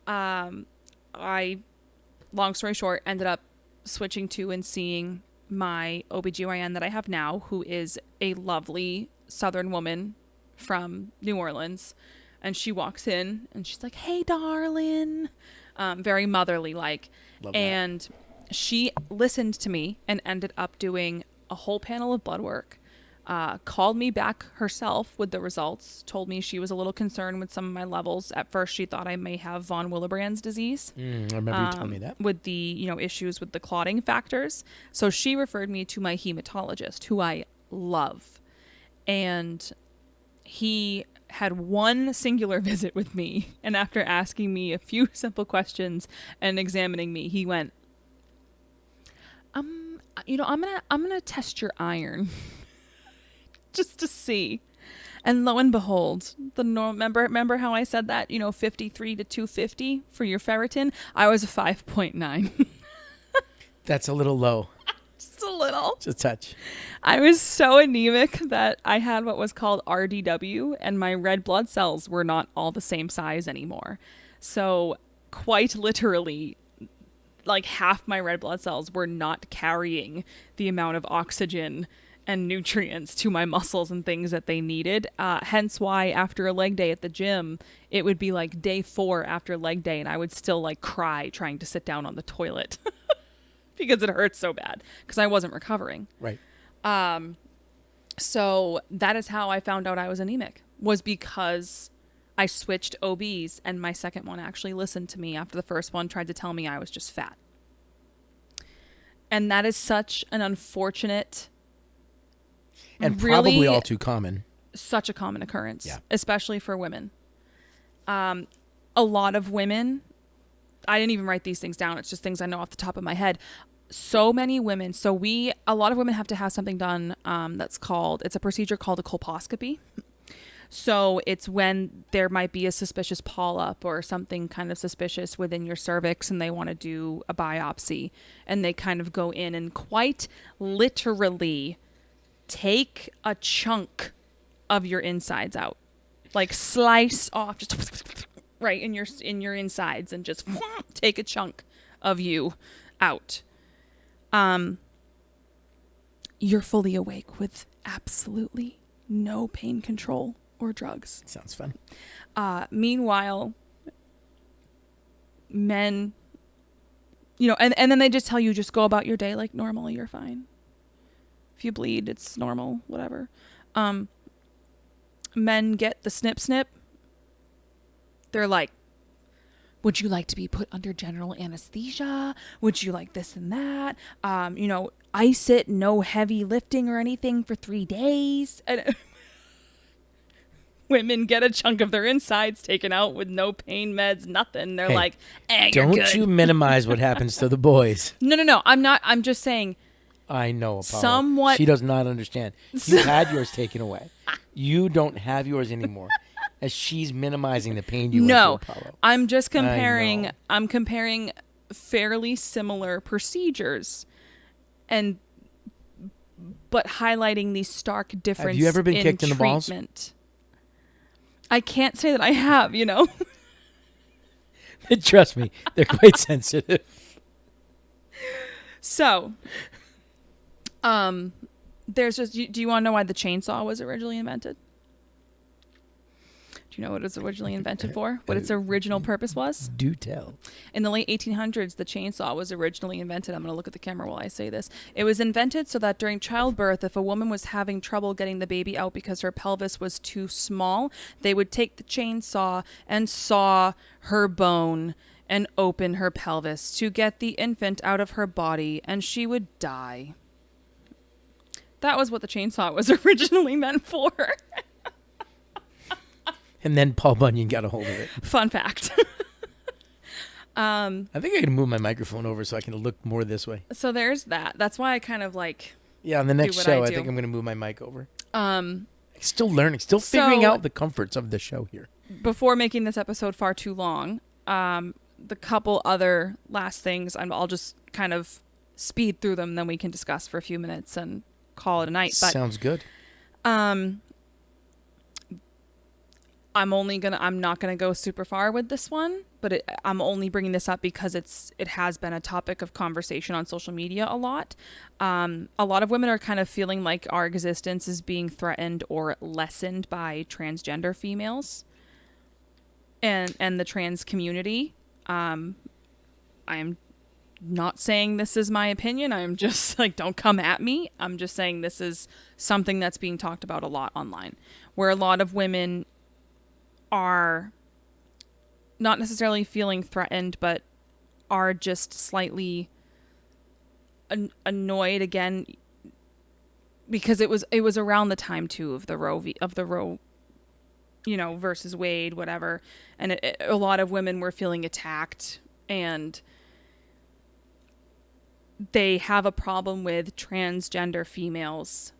S1: I, long story short, ended up switching to and seeing my OBGYN that I have now, who is a lovely Southern woman from New Orleans. And she walks in and she's like, "Hey, darling," very motherly like.
S2: Love that.
S1: And she listened to me and ended up doing a whole panel of blood work. Called me back herself with the results, told me she was a little concerned with some of my levels. At first, she thought I may have von Willebrand's disease.
S2: I remember you telling me that.
S1: With the, issues with the clotting factors. So she referred me to my hematologist, who I love. And he had one singular visit with me. And after asking me a few simple questions and examining me, he went, I'm gonna test your iron." Just to see. And lo and behold, remember how I said that, 53 to 250 for your ferritin? I was a 5.9.
S2: That's a little low.
S1: Just a little.
S2: Just a touch.
S1: I was so anemic that I had what was called RDW, and my red blood cells were not all the same size anymore. So quite literally, like half my red blood cells were not carrying the amount of oxygen and nutrients to my muscles and things that they needed. Hence why after a leg day at the gym, it would be like day 4 after leg day, and I would still like cry trying to sit down on the toilet because it hurts so bad because I wasn't recovering.
S2: Right.
S1: So that is how I found out I was anemic, was because I switched OBs, and my second one actually listened to me after the first one tried to tell me I was just fat. And that is such an unfortunate...
S2: And
S1: really,
S2: probably all too common.
S1: Such a common occurrence,
S2: yeah.
S1: Especially for women. A lot of women, I didn't even write these things down. It's just things I know off the top of my head. So many women. A lot of women have to have something done it's a procedure called a colposcopy. So it's when there might be a suspicious polyp or something kind of suspicious within your cervix and they want to do a biopsy, and they kind of go in and quite literally take a chunk of your insides out. Like slice off just right in your insides and just take a chunk of you out. You're fully awake with absolutely no pain control or drugs.
S2: Sounds fun.
S1: Meanwhile, men, and then they just tell you just go about your day like normal. You're fine. If you bleed, it's normal, whatever. Men get the snip snip. They're like, would you like to be put under general anesthesia? Would you like this and that? Ice it, no heavy lifting or anything for 3 days. And women get a chunk of their insides taken out with no pain meds, nothing. They're like, you're
S2: don't
S1: good.
S2: you minimize what happens to the boys.
S1: No. I'm not. I'm just saying.
S2: I know, Apollo.
S1: Somewhat.
S2: She does not understand. You had yours taken away. You don't have yours anymore. As she's minimizing the pain you went through, Apollo.
S1: I'm just comparing. I'm comparing fairly similar procedures, but highlighting the stark difference.
S2: Have you ever been kicked in the balls?
S1: I can't say that I have.
S2: Trust me, they're quite sensitive.
S1: So, there's just. Do you want to know why the chainsaw was originally invented? Do you know what it was originally invented for? What its original purpose was?
S2: Do tell.
S1: In the late 1800s, the chainsaw was originally invented. I'm going to look at the camera while I say this. It was invented so that during childbirth, if a woman was having trouble getting the baby out because her pelvis was too small, they would take the chainsaw and saw her bone and open her pelvis to get the infant out of her body, and she would die. That was what the chainsaw was originally meant for.
S2: And then Paul Bunyan got a hold of it.
S1: Fun fact.
S2: I think I can move my microphone over so I can look more this way.
S1: So there's that. That's why I kind of like.
S2: Yeah, on the next show, I think I'm going to move my mic over. Still learning, still figuring out the comforts of the show here.
S1: Before making this episode far too long, the couple other last things, I'll just kind of speed through them, then we can discuss for a few minutes and call it a night. But,
S2: sounds good.
S1: I'm not gonna go super far with this one, but I'm only bringing this up because it has been a topic of conversation on social media a lot. A lot of women are kind of feeling like our existence is being threatened or lessened by transgender females and the trans community. I am not saying this is my opinion. I'm just like, don't come at me. I'm just saying this is something that's being talked about a lot online, where a lot of women are not necessarily feeling threatened, but are just slightly annoyed again, because it was around the time too of the Roe versus Wade, whatever, and a lot of women were feeling attacked, and they have a problem with transgender females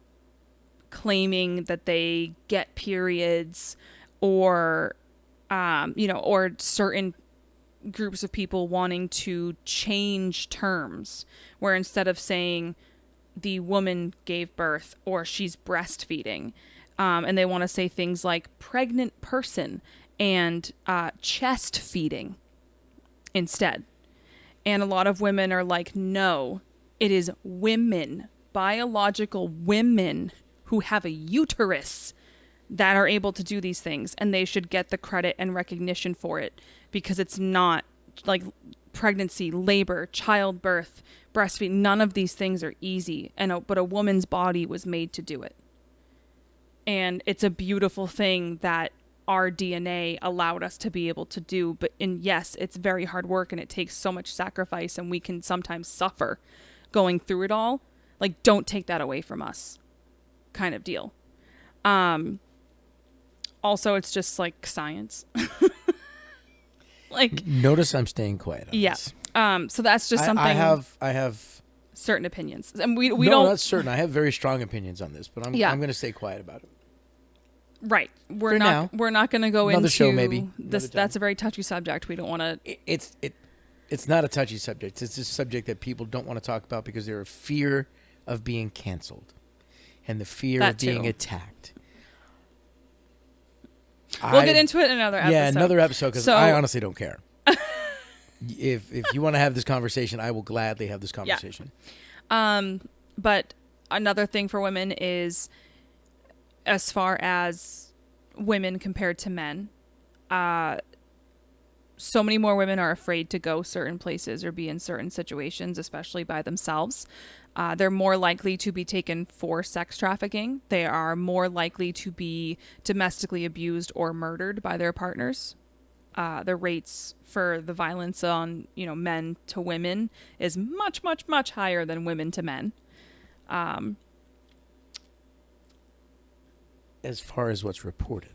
S1: claiming that they get periods, or or certain groups of people wanting to change terms, where instead of saying the woman gave birth or she's breastfeeding, and they want to say things like pregnant person and chest feeding instead. And a lot of women are like, no, it is women, biological women who have a uterus that are able to do these things, and they should get the credit and recognition for it, because it's not like pregnancy, labor, childbirth, breastfeeding. None of these things are easy, but a woman's body was made to do it. And it's a beautiful thing that our DNA allowed us to be able to do. Yes, it's very hard work and it takes so much sacrifice, and we can sometimes suffer going through it all. Like, don't take that away from us, kind of deal. Also, it's just like science. Like,
S2: notice I'm staying quiet on this.
S1: So that's just something.
S2: I have
S1: certain opinions, and we
S2: no,
S1: don't.
S2: not certain. I have very strong opinions on this, but I'm going to stay quiet about it.
S1: Right.
S2: For now.
S1: We're not going to go
S2: Another
S1: into
S2: show, maybe.
S1: this.
S2: Another time.
S1: That's a very touchy subject. We don't want to.
S2: It's not a touchy subject. It's a subject that people don't want to talk about because they're a fear of being canceled and the fear
S1: That
S2: of being
S1: too.
S2: attacked.
S1: We'll get into it in another episode.
S2: Yeah, another episode because
S1: So-
S2: I honestly don't care. If you want to have this conversation, I will gladly have this conversation.
S1: But another thing for women is, as far as women compared to men, so many more women are afraid to go certain places or be in certain situations, especially by themselves. They're more likely to be taken for sex trafficking. They are more likely to be domestically abused or murdered by their partners. The rates for the violence on, men to women is much, much, much higher than women to men.
S2: As far as what's reported.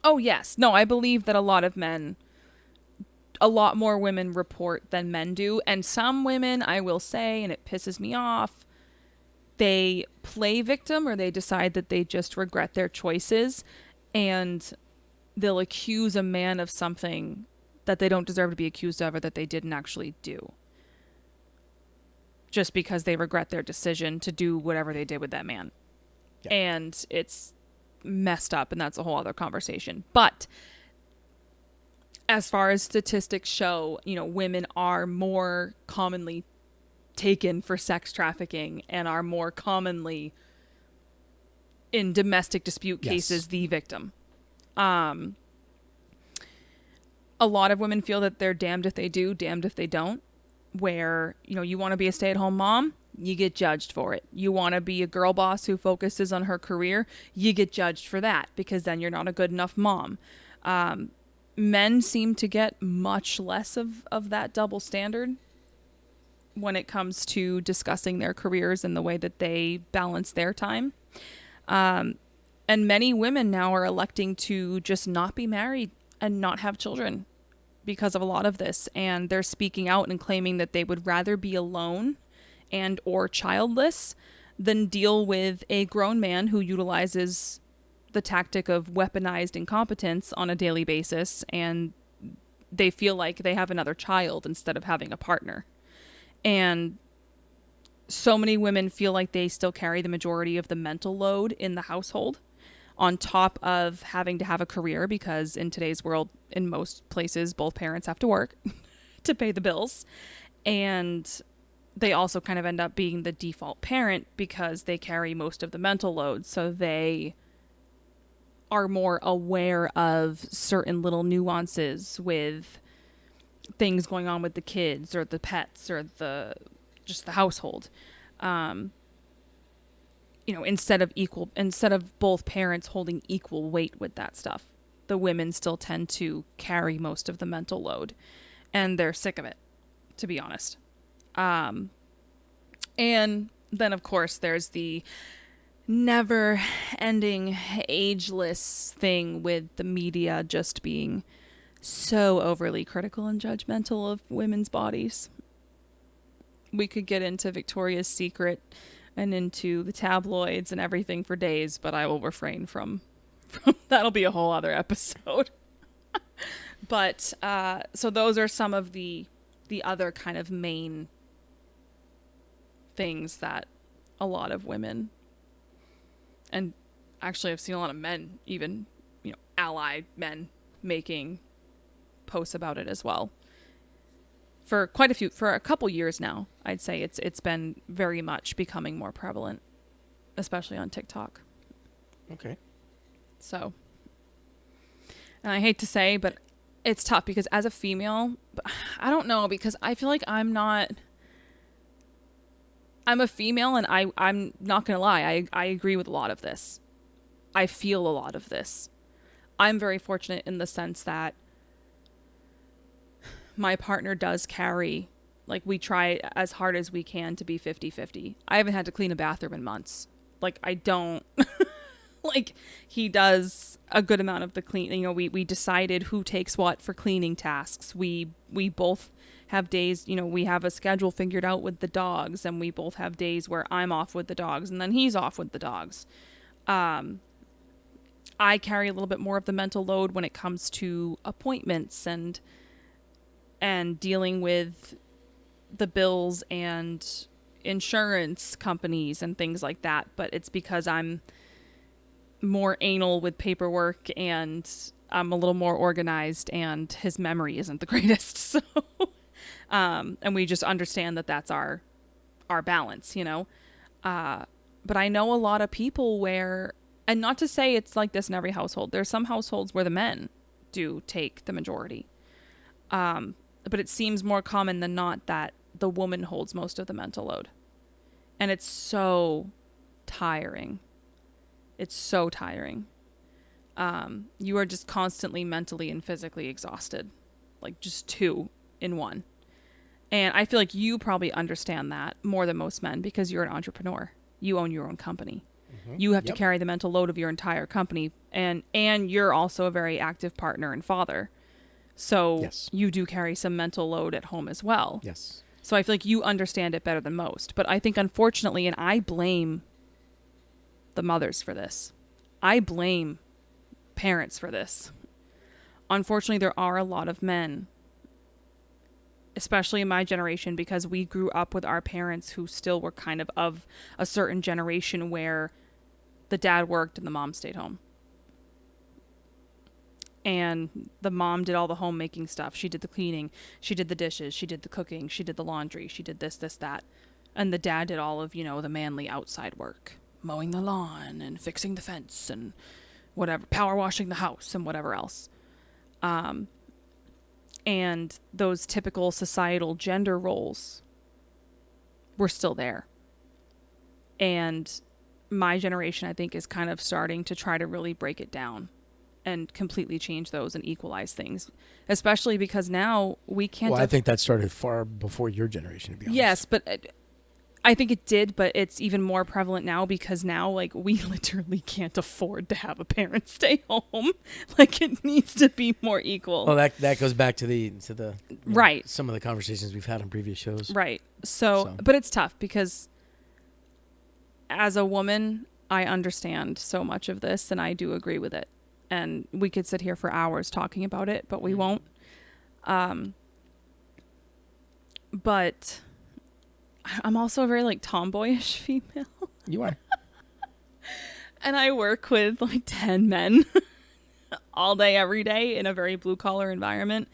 S1: Oh, yes. No, I believe that a lot more women report than men do. And some women, I will say, and it pisses me off, they play victim or they decide that they just regret their choices and they'll accuse a man of something that they don't deserve to be accused of or that they didn't actually do. Just because they regret their decision to do whatever they did with that man.
S2: Yeah.
S1: And it's messed up, and that's a whole other conversation. But as far as statistics show, women are more commonly taken for sex trafficking and are more commonly in domestic dispute cases the victim. A lot of women feel that they're damned if they do, damned if they don't. Where, you want to be a stay-at-home mom, you get judged for it. You want to be a girl boss who focuses on her career, you get judged for that because then you're not a good enough mom. Men seem to get much less of that double standard when it comes to discussing their careers and the way that they balance their time. And many women now are electing to just not be married and not have children because of a lot of this. And they're speaking out and claiming that they would rather be alone and or childless than deal with a grown man who utilizes the tactic of weaponized incompetence on a daily basis, and they feel like they have another child instead of having a partner. And so many women feel like they still carry the majority of the mental load in the household, on top of having to have a career, because in today's world, in most places, both parents have to work to pay the bills. And they also kind of end up being the default parent because they carry most of the mental load. So they are more aware of certain little nuances with things going on with the kids or the pets or just the household. Instead of both parents holding equal weight with that stuff, the women still tend to carry most of the mental load, and they're sick of it, to be honest. And then of course there's the never ending ageless thing with the media just being so overly critical and judgmental of women's bodies. We could get into Victoria's Secret and into the tabloids and everything for days, but I will refrain from that'll be a whole other episode. But so those are some of the other kind of main things that a lot of women, and actually I've seen a lot of men, even allied men, making posts about it as well. For a couple years now, I'd say it's been very much becoming more prevalent, especially on TikTok.
S2: Okay.
S1: So, and I hate to say, but it's tough because as a female, I don't know, because I feel like I'm a female, and I'm not going to lie. I agree with a lot of this. I feel a lot of this. I'm very fortunate in the sense that my partner does carry, like, we try as hard as we can to be 50-50. I haven't had to clean a bathroom in months. Like, I don't, like, he does a good amount of the clean. We decided who takes what for cleaning tasks. We both have days, we have a schedule figured out with the dogs, and we both have days where I'm off with the dogs and then he's off with the dogs. I carry a little bit more of the mental load when it comes to appointments and dealing with the bills and insurance companies and things like that. But it's because I'm more anal with paperwork and I'm a little more organized and his memory isn't the greatest. So, and we just understand that that's our balance, you know? But I know a lot of people where, and not to say it's like this in every household, there's some households where the men do take the majority. But it seems more common than not that the woman holds most of the mental load. And it's so tiring. It's so tiring. You are just constantly mentally and physically exhausted. Like just two in one. And I feel like you probably understand that more than most men because you're an entrepreneur. You own your own company. You have to carry the mental load of your entire company. And you're also a very active partner and father. So you do carry some mental load at home as well.
S2: Yes.
S1: So I feel like you understand it better than most. But I think unfortunately, and I blame the mothers for this. I blame parents for this. Unfortunately, there are a lot of men, especially in my generation, because we grew up with our parents who still were kind of a certain generation where the dad worked and the mom stayed home. And the mom did all the homemaking stuff. She did the cleaning. She did the dishes. She did the cooking. She did the laundry. She did this, that. And the dad did all of, the manly outside work. Mowing the lawn and fixing the fence and whatever. Power washing the house and whatever else. And those typical societal gender roles were still there. And my generation, I think, is kind of starting to try to really break it down and completely change those and equalize things, especially because now we can't.
S2: Well, I think that started far before your generation, to be honest.
S1: Yes, but I think it did, but it's even more prevalent now because now, like, we literally can't afford to have a parent stay home. Like, it needs to be more equal.
S2: Well, that goes back to the
S1: right.
S2: Some of the conversations we've had on previous shows.
S1: Right. So, but it's tough because as a woman, I understand so much of this and I do agree with it. And we could sit here for hours talking about it, but we won't. But I'm also a very, like, tomboyish female.
S2: You are.
S1: And I work with, like, 10 men all day, every day in a very blue-collar environment.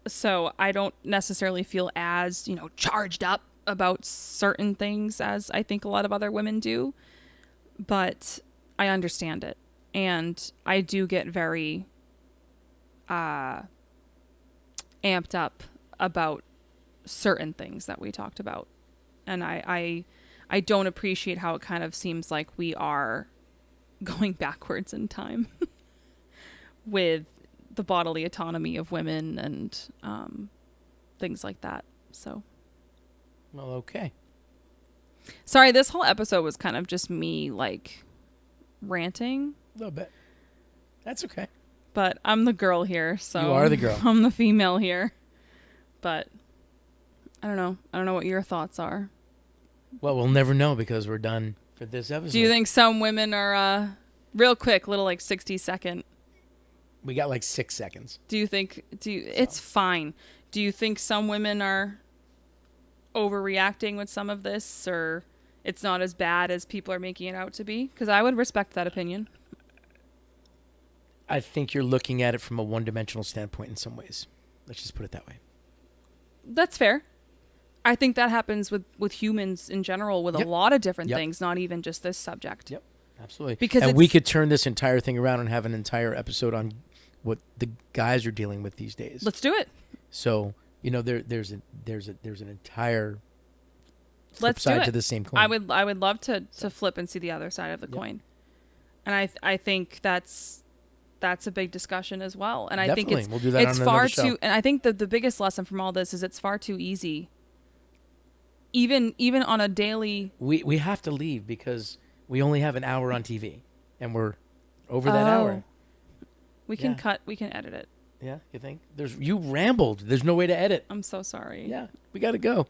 S1: So I don't necessarily feel as, charged up about certain things as I think a lot of other women do. But I understand it. And I do get very amped up about certain things that we talked about. And I don't appreciate how it kind of seems like we are going backwards in time with the bodily autonomy of women and things like that. So.
S2: Well, okay.
S1: Sorry, this whole episode was kind of just me, like, ranting.
S2: A little bit. That's okay.
S1: But I'm the girl here, so
S2: you are the girl.
S1: I'm the female here. But I don't know. I don't know what your thoughts are.
S2: Well, we'll never know because we're done for this episode.
S1: Do you think some women are real quick, little like 60-second?
S2: We got like 6 seconds.
S1: It's fine. Do you think some women are overreacting with some of this, or it's not as bad as people are making it out to be? Because I would respect that opinion.
S2: I think you're looking at it from a one-dimensional standpoint in some ways. Let's just put it that way.
S1: That's fair. I think that happens with humans in general with a lot of different things, not even just this subject.
S2: Yep, absolutely.
S1: Because
S2: we could turn this entire thing around and have an entire episode on what the guys are dealing with these days.
S1: Let's do it.
S2: So, there's an entire
S1: Let's
S2: side
S1: do it.
S2: to the same coin.
S1: I would love to flip and see the other side of the coin. And I think that's a big discussion as well. And I think
S2: we'll do that
S1: it's
S2: on
S1: far
S2: another show.
S1: too, and I think that the biggest lesson from all this is it's far too easy. Even on a daily,
S2: we have to leave because we only have an hour on TV and we're over that hour.
S1: We can cut, we can edit it.
S2: Yeah, you think? You rambled. There's no way to edit.
S1: I'm so sorry.
S2: Yeah, we got to go.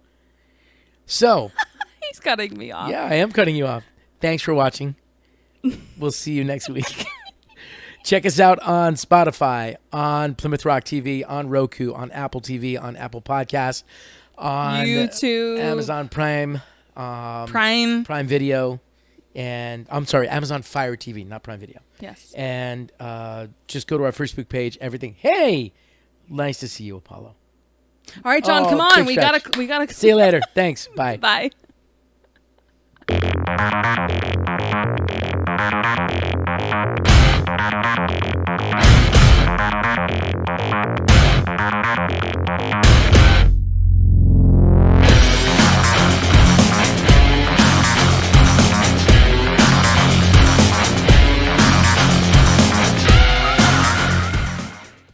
S2: So.
S1: He's cutting me off.
S2: Yeah, I am cutting you off. Thanks for watching. We'll see you next week. Check us out on Spotify, on Plymouth Rock TV, on Roku, on Apple TV, on Apple Podcasts, on
S1: YouTube,
S2: Amazon Prime, Prime Video, and I'm sorry, Amazon Fire TV, not Prime Video.
S1: Yes.
S2: And just go to our Facebook page. Everything. Hey, nice to see you, Apollo.
S1: All right, John,
S2: Oh,
S1: come on.
S2: quick
S1: We
S2: stretch.
S1: gotta.
S2: See you later. Thanks. Bye.
S1: Bye.